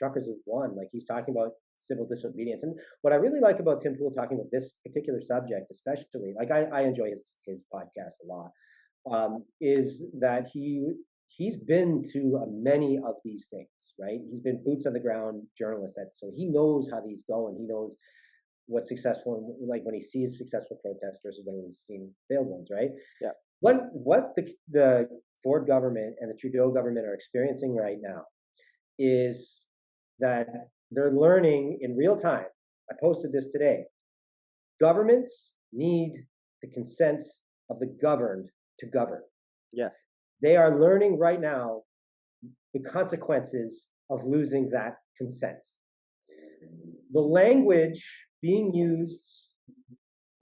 truckers is one. Like he's talking about civil disobedience, and what I really like about Tim Pool talking about this particular subject, especially, like I enjoy his podcast a lot, is that he's been to many of these things, right? He's been boots on the ground journalist, so he knows how these go, and he knows what's successful, like when he sees successful protesters and when he's seen failed ones, right? Yeah. What the Ford government and the Trudeau government are experiencing right now is that they're learning in real time. I posted this today. Governments need the consent of the governed to govern. Yes. They are learning right now the consequences of losing that consent. The language being used,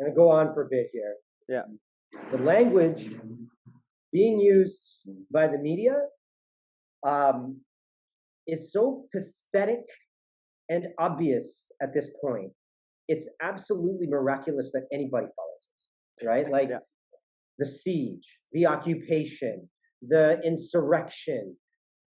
I'm going to go on for a bit here. Yeah. The language being used by the media is so pathetic and obvious at this point. It's absolutely miraculous that anybody follows it, right? Like the siege, the occupation, the insurrection.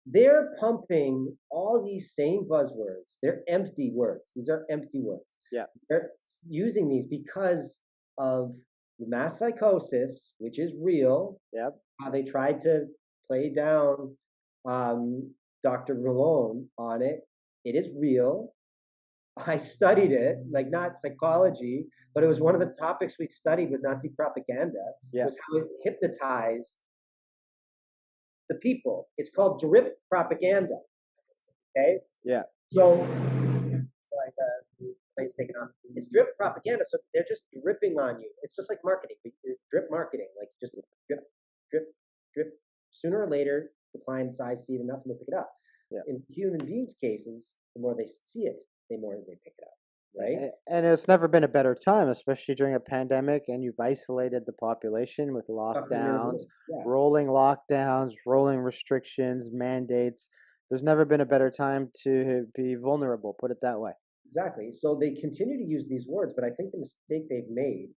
They're pumping all these same buzzwords. They're empty words. These are empty words. Yeah. They're using these because of the mass psychosis, which is real. Yep. They tried to play down Dr. Malone on it. It is real. I studied it, like not psychology, but it was one of the topics we studied with Nazi propaganda. Yeah. Was how it hypnotized the people. It's called drip propaganda. Okay. Yeah. So, like the plane's taken off. It's drip propaganda. So they're just dripping on you. It's just like marketing. Drip marketing, like just drip, drip, drip. Sooner or later, the client's eyes see it enough and they pick it up. Yeah. In human beings' cases, the more they see it, the more they pick it up. Right. And it's never been a better time, especially during a pandemic, and you've isolated the population with lockdowns, rolling lockdowns, rolling restrictions, mandates. There's never been a better time to be vulnerable, put it that way. Exactly. So they continue to use these words, but I think the mistake they've made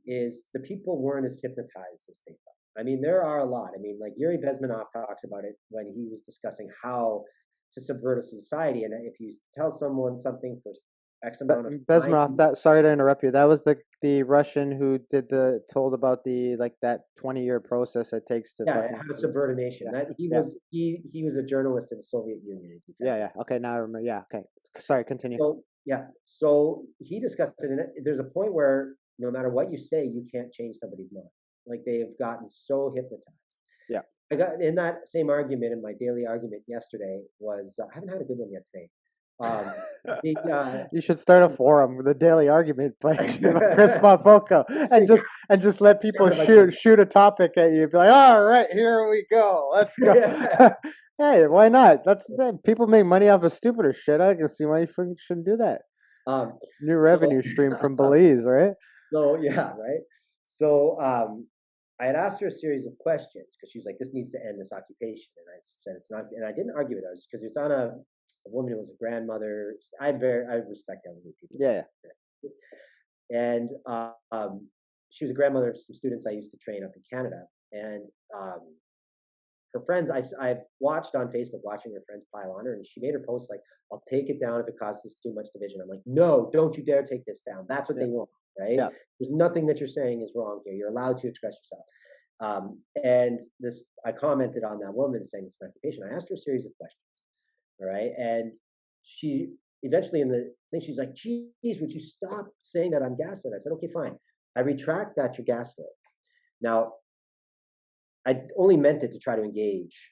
is the people weren't as hypnotized as they thought. I mean, there are a lot. I mean, like Yuri Bezmenov talks about it when he was discussing how to subvert a society. And if you tell someone something for X amount of Bezmenov, that, sorry to interrupt you. That was the Russian who told about the that 20-year process it takes to how to subvert a nation. Yeah. He was a journalist in the Soviet Union. Yeah. Okay, now I remember. Yeah. Okay. Sorry. Continue. So he discussed it, and there's a point where no matter what you say, you can't change somebody's mind. Like they've gotten so hypnotized. Yeah. I got in that same argument in my daily argument yesterday was I haven't had a good one yet today. You should start a forum with a daily argument by Chris Popoco and just let people shoot a topic at you. Be like, all right, here we go. Let's go. Hey, why not? People make money off of stupider shit. I can see why you shouldn't do that. New revenue stream from Belize, right? So right. So I had asked her a series of questions because she was like, "This needs to end, this occupation," and I said it's not. And I didn't argue with her because it's on a woman who was a grandmother. I respect elderly people. Yeah. And she was a grandmother of some students I used to train up in Canada, and her friends. I've watched on Facebook, watching her friends pile on her, and she made her post like, "I'll take it down if it causes too much division." I'm like, "No, don't you dare take this down. That's what they want, right? Yeah. There's nothing that you're saying is wrong here. You're allowed to express yourself." And I commented on that woman saying it's an occupation. I asked her a series of questions. All right. And she eventually in the thing, she's like, "Geez, would you stop saying that I'm gaslit?" I said, "Okay, fine. I retract that you're gaslit." Now, I only meant it to try to engage.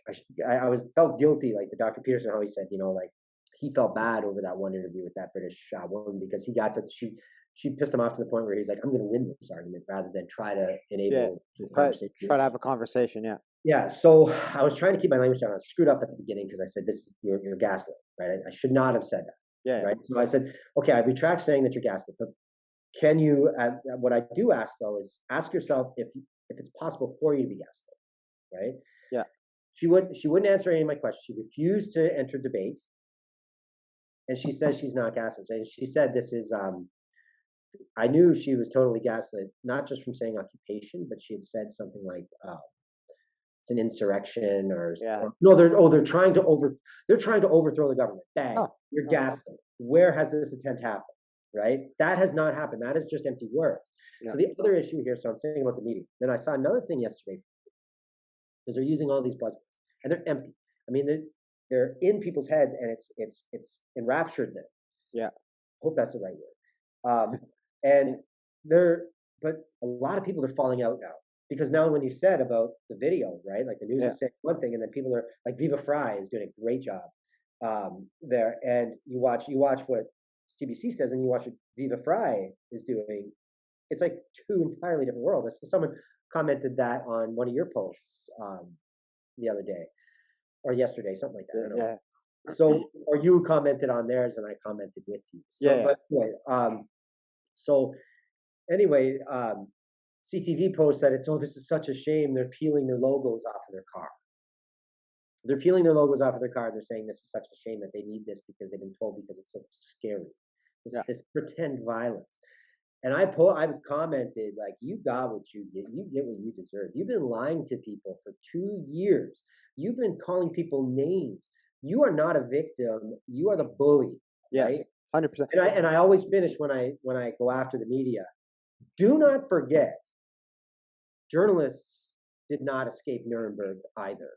I felt guilty, like the Dr. Peterson always said, like he felt bad over that one interview with that British woman because he got to she pissed him off to the point where he's like, "I'm going to win this argument rather than try to enable conversation." Try to have a conversation. Yeah. Yeah, so I was trying to keep my language down. I screwed up at the beginning because I said, "This is you're gaslit," right? I should not have said that. Yeah. Right. So I said, "Okay, I retract saying that you're gaslit." But can you? What I do ask though is ask yourself if it's possible for you to be gaslit, right? Yeah. She wouldn't answer any of my questions. She refused to enter debate, and she says she's not gaslit. And she said this is. I knew she was totally gaslit, not just from saying occupation, but she had said something like. it's an insurrection Yeah. or no, they're trying to overthrow the government. Bang, Oh, you're gaslit. Where has this attempt happened? Right? That has not happened. That is just empty words. yeah, So the other issue here, so I'm saying about the media. Then I saw another thing yesterday because they're using all these buzzwords and they're empty. I mean, they're in people's heads and it's enraptured them. yeah, Hope that's the right word. And they're, but a lot of people are falling out now because now when you said about the video, right? Like the news yeah, is saying one thing, and then people are like Viva Fry is doing a great job there, and you watch what CBC says, and you watch what Viva Fry is doing. It's like two entirely different worlds. So someone commented that on one of your posts the other day or yesterday, something like that. I don't know. yeah, So, or you commented on theirs, and I commented with you. So, yeah, but anyway, so anyway, CTV post said this is such a shame. They're peeling their logos off of their car. They're peeling their logos off of their car, and they're saying this is such a shame that they need this because they've been told because it's so scary. This pretend violence. And I've commented like, you got what you get. You get what you deserve. You've been lying to people for 2 years. You've been calling people names. You are not a victim. You are the bully. yes, right? 100%. And I always finish when I go after the media. Do not forget, journalists did not escape Nuremberg either.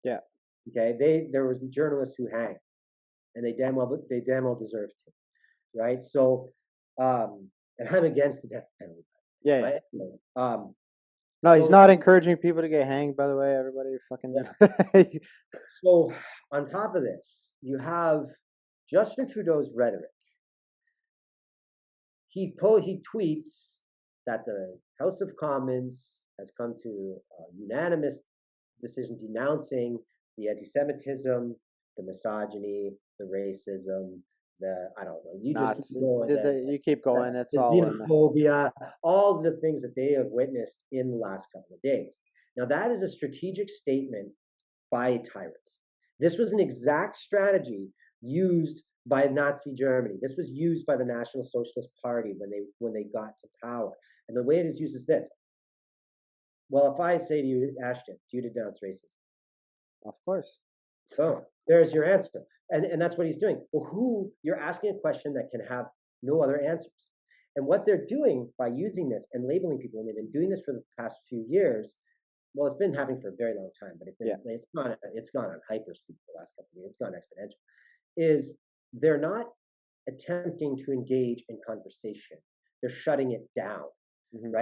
Yeah. Okay. There was journalists who hanged, and they damn well deserved to. Right. So, and I'm against the death penalty. Yeah. But anyway, no, he's not encouraging people to get hanged. By the way, everybody, fucking. Yeah. So on top of this, you have Justin Trudeau's rhetoric. He tweets that the House of Commons has come to a unanimous decision denouncing the anti-Semitism, the misogyny, the racism, I don't know. You just keep going. You keep going. It's the all xenophobia, all the things that they have witnessed in the last couple of days. Now, that is a strategic statement by a tyrant. This was an exact strategy used by Nazi Germany. This was used by the National Socialist Party when they got to power. And the way it is used is this. Well, if I say to you, Ashton, do you denounce racism? Of course. So there's your answer. And that's what he's doing. Well, you're asking a question that can have no other answers. And what they're doing by using this and labeling people, and they've been doing this for the past few years. Well, it's been happening for a very long time, but it's gone on hyperspeed the last couple of years. It's gone exponential. Is they're not attempting to engage in conversation. They're shutting it down, right?